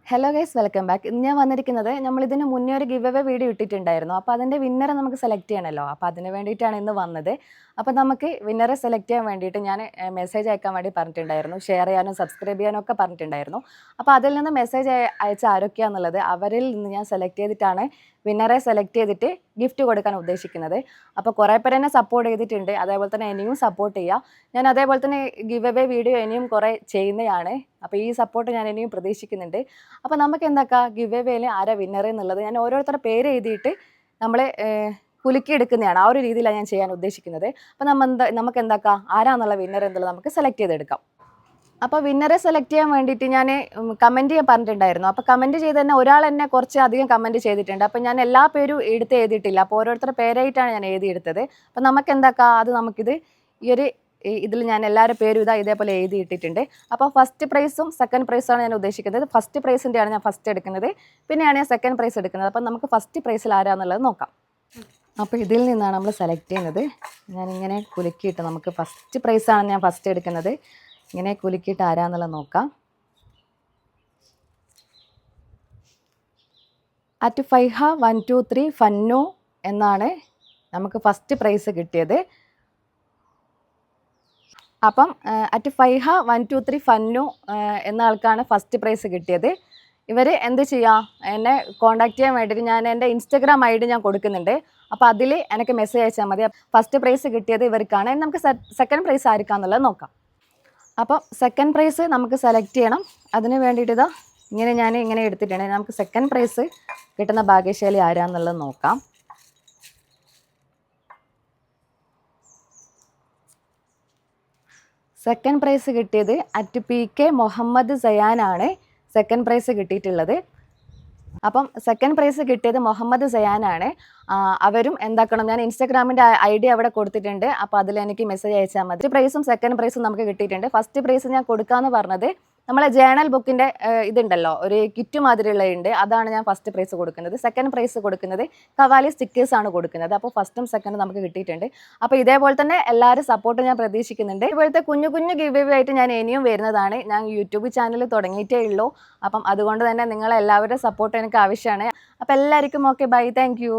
Hello guys, welcome back. ഇന്ന് ഞാൻ വന്നിരിക്കുന്നത് നമ്മളിതിന് മുന്നേ ഒരു ഗിവ് അവേ വീഡിയോ ഇട്ടിട്ടുണ്ടായിരുന്നു. അപ്പോൾ അതിൻ്റെ വിന്നറെ നമുക്ക് സെലക്ട് ചെയ്യണമല്ലോ. അപ്പോൾ അതിന് വേണ്ടിയിട്ടാണ് ഇന്ന് വന്നത്. അപ്പോൾ നമുക്ക് വിന്നറെ സെലക്ട് ചെയ്യാൻ വേണ്ടിയിട്ട് ഞാൻ മെസ്സേജ് അയക്കാൻ വേണ്ടി പറഞ്ഞിട്ടുണ്ടായിരുന്നു. ഷെയർ ചെയ്യാനും സബ്സ്ക്രൈബ് ചെയ്യാനും ഒക്കെ പറഞ്ഞിട്ടുണ്ടായിരുന്നു. അപ്പോൾ അതിൽ നിന്ന് മെസ്സേജ് അയച്ച ആരൊക്കെയാണെന്നുള്ളത് അവരിൽ നിന്ന് ഞാൻ സെലക്ട് ചെയ്തിട്ടാണ് വിന്നറെ സെലക്ട് ചെയ്തിട്ട് ഗിഫ്റ്റ് കൊടുക്കാൻ ഉദ്ദേശിക്കുന്നത്. അപ്പോൾ കുറേ പേര് എന്നെ സപ്പോർട്ട് ചെയ്തിട്ടുണ്ട്. അതേപോലെ തന്നെ ഇനിയും സപ്പോർട്ട് ചെയ്യുക. ഞാൻ അതേപോലെ തന്നെ ഗിവ് അവേ വീഡിയോ ഇനിയും കുറേ ചെയ്യുന്നതാണ്. അപ്പോൾ ഈ സപ്പോർട്ട് ഞാൻ ഇനിയും പ്രതീക്ഷിക്കുന്നുണ്ട്. അപ്പോൾ നമുക്ക് എന്താക്കാം, ഗിവ് അവേയിൽ ആരാ വിന്നർ എന്നുള്ളത് ഞാൻ ഓരോരുത്തരുടെ പേര് എഴുതിയിട്ട് നമ്മൾ കുലുക്കി എടുക്കുന്നതാണ്. ആ ഒരു രീതിയിലാണ് ഞാൻ ചെയ്യാൻ ഉദ്ദേശിക്കുന്നത്. അപ്പോൾ നമുക്ക് എന്താക്കാം, ആരാന്നുള്ള വിന്നർ എന്നുള്ളത് നമുക്ക് സെലക്ട് ചെയ്തെടുക്കാം. അപ്പോൾ വിന്നറെ സെലക്ട് ചെയ്യാൻ വേണ്ടിയിട്ട് ഞാൻ കമൻറ്റ് ചെയ്യാൻ പറഞ്ഞിട്ടുണ്ടായിരുന്നു. അപ്പോൾ കമൻറ്റ് ചെയ്ത് തന്നെ ഒരാൾ എന്നെ കുറച്ച് അധികം കമൻറ്റ് ചെയ്തിട്ടുണ്ട്. അപ്പോൾ ഞാൻ എല്ലാ പേരും എടുത്ത് എഴുതിയിട്ടില്ല. അപ്പോൾ ഓരോരുത്തരുടെ പേരായിട്ടാണ് ഞാൻ എഴുതിയെടുത്തത്. അപ്പോൾ നമുക്ക് എന്താക്കാം, അത് നമുക്കിത് ഇതിൽ ഞാൻ എല്ലാവരുടെ പേരും ഇതേപോലെ എഴുതിയിട്ടിട്ടുണ്ട്. അപ്പോൾ ഫസ്റ്റ് പ്രൈസും സെക്കൻഡ് പ്രൈസാണ് ഞാൻ ഉദ്ദേശിക്കുന്നത്. ഫസ്റ്റ് പ്രൈസിൻ്റെയാണ് ഞാൻ ഫസ്റ്റ് എടുക്കുന്നത്, പിന്നെയാണ് ഞാൻ സെക്കൻഡ് പ്രൈസ് എടുക്കുന്നത്. അപ്പോൾ നമുക്ക് ഫസ്റ്റ് പ്രൈസിൽ ആരാന്നുള്ളത് നോക്കാം. അപ്പോൾ ഇതിൽ നിന്നാണ് നമ്മൾ സെലക്ട് ചെയ്യുന്നത്. ഞാനിങ്ങനെ കുലുക്കിയിട്ട് നമുക്ക് ഫസ്റ്റ് പ്രൈസാണ് ഞാൻ ഫസ്റ്റ് എടുക്കുന്നത്. ഇങ്ങനെ കുലുക്കിയിട്ട് ആരാന്നുള്ളത് നോക്കാം. അറ്റ് ഫൈഹ 123 ഫന്നു എന്നാണ് നമുക്ക് ഫസ്റ്റ് പ്രൈസ് കിട്ടിയത്. അപ്പം അറ്റ് ഫൈഹ 123 ഫന്നു എന്ന ആൾക്കാണ് ഫസ്റ്റ് പ്രൈസ് കിട്ടിയത്. ഇവർ എന്ത് ചെയ്യാം, എന്നെ കോൺടാക്ട് ചെയ്യാൻ വേണ്ടിയിട്ട് ഞാൻ എൻ്റെ ഇൻസ്റ്റഗ്രാം ഐ ഡി ഞാൻ കൊടുക്കുന്നുണ്ട്. അപ്പോൾ അതിൽ എനിക്ക് മെസ്സേജ് അയച്ചാൽ മതി. ഫസ്റ്റ് പ്രൈസ് കിട്ടിയത് ഇവർക്കാണ്. നമുക്ക് സെക്കൻഡ് പ്രൈസ് ആയിരിക്കാമെന്നുള്ളത് നോക്കാം. അപ്പം സെക്കൻഡ് പ്രൈസ് നമുക്ക് സെലക്ട് ചെയ്യണം. അതിന് വേണ്ടിയിട്ട് ഞാൻ ഇങ്ങനെ എടുത്തിട്ടുണ്ട്. നമുക്ക് സെക്കൻഡ് പ്രൈസ് കിട്ടുന്ന ഭാഗ്യശാലി ആരാന്നുള്ളത് നോക്കാം. സെക്കൻഡ് പ്രൈസ് കിട്ടിയത് അറ്റ് PK മുഹമ്മദ് സയാനാണ് സെക്കൻഡ് പ്രൈസ് കിട്ടിയിട്ടുള്ളത്. അപ്പം സെക്കൻഡ് പ്രൈസ് കിട്ടിയത് മുഹമ്മദ് സയാനാണ്. അവരും എന്താക്കണം, ഞാൻ ഇൻസ്റ്റാഗ്രാമിൻ്റെ ID അവിടെ കൊടുത്തിട്ടുണ്ട്. അപ്പോൾ അതിൽ എനിക്ക് മെസ്സേജ് അയച്ചാൽ മതി. പ്രൈസും സെക്കൻഡ് പ്രൈസും നമുക്ക് കിട്ടിയിട്ടുണ്ട്. ഫസ്റ്റ് പ്രൈസ് ഞാൻ കൊടുക്കാമെന്ന് പറഞ്ഞത് നമ്മളെ ജേണൽ ബുക്കിൻ്റെ ഇതുണ്ടല്ലോ, ഒരു കിറ്റ് മാതിരിയുള്ളതുണ്ട്. അതാണ് ഞാൻ ഫസ്റ്റ് പ്രൈസ് കൊടുക്കുന്നത്. സെക്കൻഡ് പ്രൈസ് കൊടുക്കുന്നത് കവാലി സ്റ്റിക്കേഴ്സാണ് കൊടുക്കുന്നത്. അപ്പോൾ ഫസ്റ്റും സെക്കൻഡും നമുക്ക് കിട്ടിയിട്ടുണ്ട്. അപ്പോൾ ഇതേപോലെ തന്നെ എല്ലാവരും സപ്പോർട്ട് ഞാൻ പ്രതീക്ഷിക്കുന്നുണ്ട്. ഇതുപോലത്തെ കുഞ്ഞു കുഞ്ഞു ഗിവ് അവേ ആയിട്ട് ഞാൻ ഇനിയും വരുന്നതാണ്. ഞാൻ യൂട്യൂബ് ചാനൽ തുടങ്ങിയിട്ടേ ഉള്ളൂ. അപ്പം അതുകൊണ്ട് തന്നെ നിങ്ങളെല്ലാവരുടെ സപ്പോർട്ട് എനിക്ക് ആവശ്യമാണ്. അപ്പോൾ എല്ലാവർക്കും ഓക്കെ, ബൈ, താങ്ക് യു.